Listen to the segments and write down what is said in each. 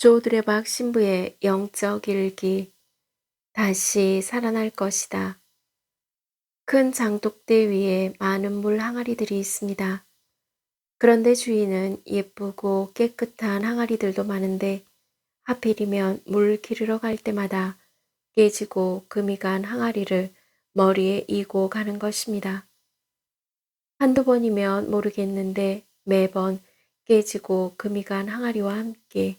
조드레박 신부의 영적 일기. 다시 살아날 것이다. 큰 장독대 위에 많은 물 항아리들이 있습니다. 그런데 주인은 예쁘고 깨끗한 항아리들도 많은데 하필이면 물 기르러 갈 때마다 깨지고 금이 간 항아리를 머리에 이고 가는 것입니다. 한두 번이면 모르겠는데 매번 깨지고 금이 간 항아리와 함께,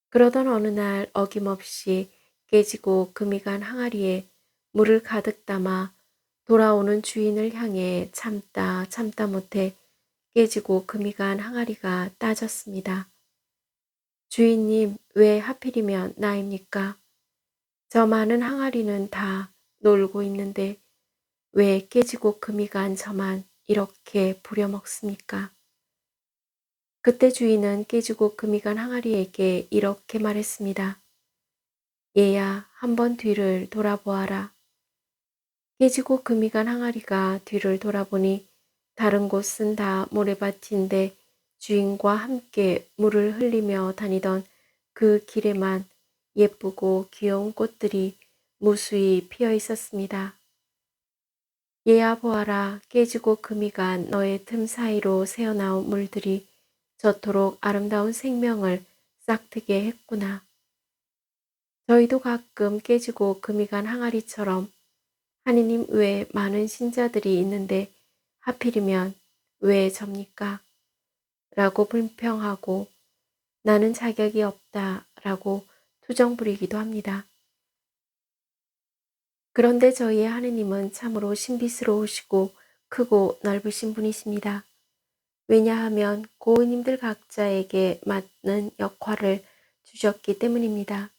그러던 어느 날 어김없이 깨지고 금이 간 항아리에 물을 가득 담아 돌아오는 주인을 향해 참다 못해 깨지고 금이 간 항아리가 따졌습니다. 주인님, 왜 하필이면 나입니까? 저 많은 항아리는 다 놀고 있는데 왜 깨지고 금이 간 저만 이렇게 부려먹습니까? 그때 주인은 깨지고 금이 간 항아리에게 이렇게 말했습니다. 얘야, 한번 뒤를 돌아보아라. 깨지고 금이 간 항아리가 뒤를 돌아보니 다른 곳은 다 모래밭인데 주인과 함께 물을 흘리며 다니던 그 길에만 예쁘고 귀여운 꽃들이 무수히 피어 있었습니다. 얘야 보아라, 깨지고 금이 간 너의 틈 사이로 새어나온 물들이 저토록 아름다운 생명을 싹트게 했구나. 저희도 가끔 깨지고 금이 간 항아리처럼 하느님 외에 많은 신자들이 있는데 하필이면 왜 접니까? 라고 불평하고 나는 자격이 없다 라고 투정 부리기도 합니다. 그런데 저희의 하느님은 참으로 신비스러우시고 크고 넓으신 분이십니다. 왜냐하면 고은님들 각자에게 맞는 역할을 주셨기 때문입니다.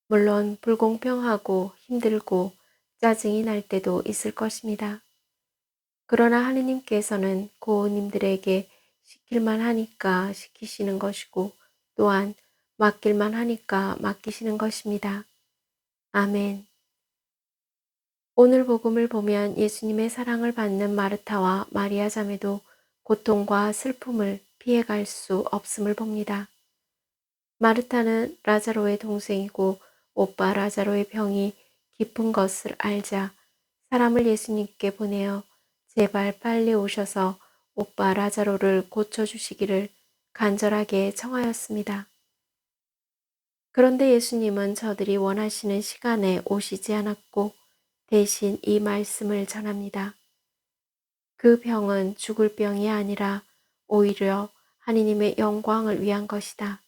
물론 불공평하고 힘들고 짜증이 날 때도 있을 것입니다. 그러나 하느님께서는 고은님들에게 시킬만 하니까 시키시는 것이고 또한 맡길만 하니까 맡기시는 것입니다. 아멘. 오늘 복음을 보면 예수님의 사랑을 받는 마르타와 마리아 자매도 고통과 슬픔을 피해갈 수 없음을 봅니다. 마르타는 라자로의 동생이고 오빠 라자로의 병이 깊은 것을 알자 사람을 예수님께 보내어 제발 빨리 오셔서 오빠 라자로를 고쳐주시기를 간절하게 청하였습니다. 그런데 예수님은 저들이 원하시는 시간에 오시지 않았고 대신 이 말씀을 전합니다. 그 병은 죽을 병이 아니라 오히려 하느님의 영광을 위한 것이다.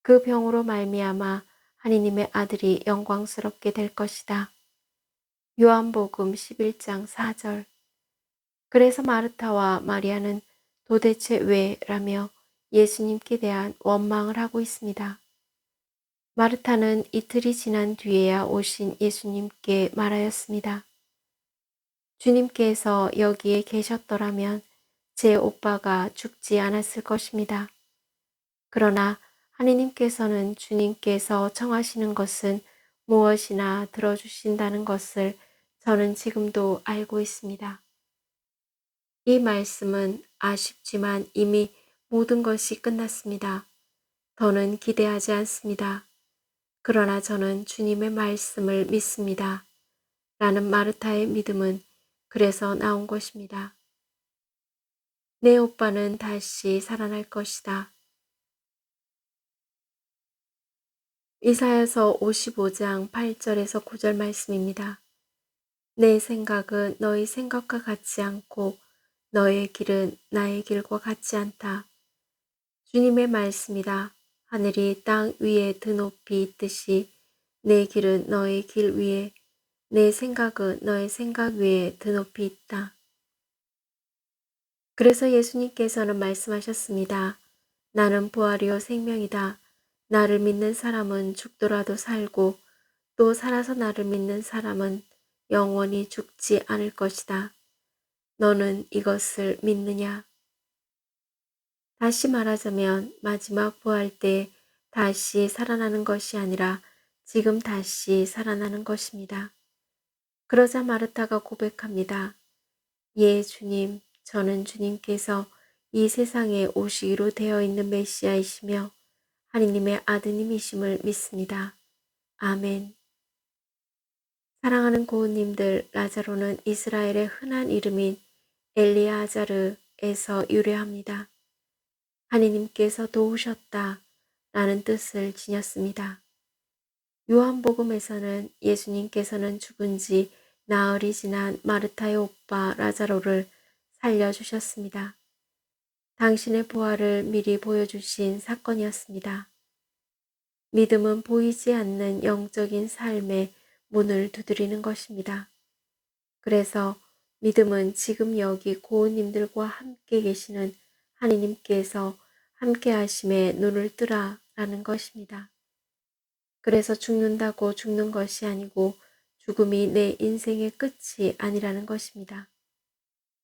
그 병으로 말미암아 하느님의 아들이 영광스럽게 될 것이다. 요한복음 11장 4절. 그래서 마르타와 마리아는 도대체 왜? 라며 예수님께 대한 원망을 하고 있습니다. 마르타는 이틀이 지난 뒤에야 오신 예수님께 말하였습니다. 주님께서 여기에 계셨더라면 제 오빠가 죽지 않았을 것입니다. 그러나 하느님께서는 주님께서 청하시는 것은 무엇이나 들어주신다는 것을 저는 지금도 알고 있습니다. 이 말씀은 아쉽지만 이미 모든 것이 끝났습니다. 더는 기대하지 않습니다. 그러나 저는 주님의 말씀을 믿습니다. 라는 마르타의 믿음은 그래서 나온 것입니다. 내 오빠는 다시 살아날 것이다. 이사야서 55장 8절에서 9절 말씀입니다. 내 생각은 너희 생각과 같지 않고 너의 길은 나의 길과 같지 않다. 주님의 말씀이다. 하늘이 땅 위에 드높이 있듯이 내 길은 너의 길 위에, 내 생각은 너의 생각 위에 드높이 있다. 그래서 예수님께서는 말씀하셨습니다. 나는 부활이요 생명이다. 나를 믿는 사람은 죽더라도 살고 또 살아서 나를 믿는 사람은 영원히 죽지 않을 것이다. 너는 이것을 믿느냐? 다시 말하자면 마지막 부활 때 다시 살아나는 것이 아니라 지금 다시 살아나는 것입니다. 그러자 마르타가 고백합니다. 예, 주님, 저는 주님께서 이 세상에 오시기로 되어 있는 메시아이시며 하느님의 아드님이심을 믿습니다. 아멘. 사랑하는 고운님들, 라자로는 이스라엘의 흔한 이름인 엘리아자르에서 유래합니다. 하느님께서 도우셨다 라는 뜻을 지녔습니다. 요한복음에서는 예수님께서는 죽은 지 나흘이 지난 마르타의 오빠 라자로를 살려주셨습니다. 당신의 부활을 미리 보여주신 사건이었습니다. 믿음은 보이지 않는 영적인 삶의 문을 두드리는 것입니다. 그래서 믿음은 지금 여기 고은님들과 함께 계시는 하느님께서 함께 하심에 눈을 뜨라라는 것입니다. 그래서 죽는다고 죽는 것이 아니고 죽음이 내 인생의 끝이 아니라는 것입니다.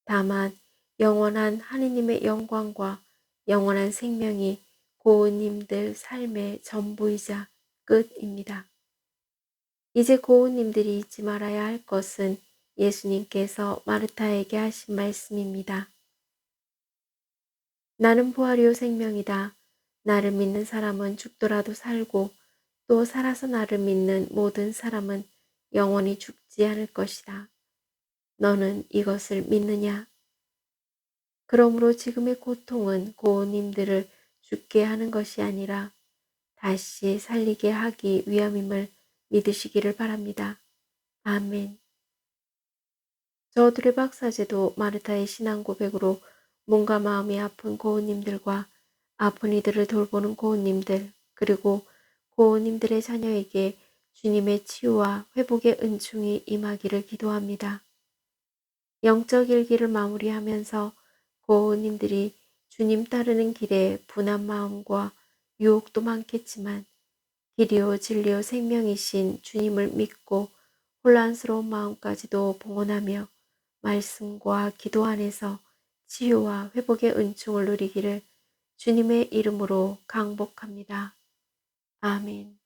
다만 영원한 하느님의 영광과 영원한 생명이 고은님들 삶의 전부이자 끝입니다. 이제 고은님들이 잊지 말아야 할 것은 예수님께서 마르타에게 하신 말씀입니다. 나는 부활이요 생명이다. 나를 믿는 사람은 죽더라도 살고 또 살아서 나를 믿는 모든 사람은 영원히 죽지 않을 것이다. 너는 이것을 믿느냐? 그러므로 지금의 고통은 고은님들을 죽게 하는 것이 아니라 다시 살리게 하기 위함임을 믿으시기를 바랍니다. 아멘. 저 두레박사제도 마르타의 신앙 고백으로 몸과 마음이 아픈 고은님들과 아픈 이들을 돌보는 고은님들, 그리고 고은님들의 자녀에게 주님의 치유와 회복의 은총이 임하기를 기도합니다. 영적 일기를 마무리하면서 고은님들이 주님 따르는 길에 분한 마음과 유혹도 많겠지만 길이요 진리요 생명이신 주님을 믿고 혼란스러운 마음까지도 봉헌하며 말씀과 기도 안에서 치유와 회복의 은총을 누리기를 주님의 이름으로 강복합니다. 아멘.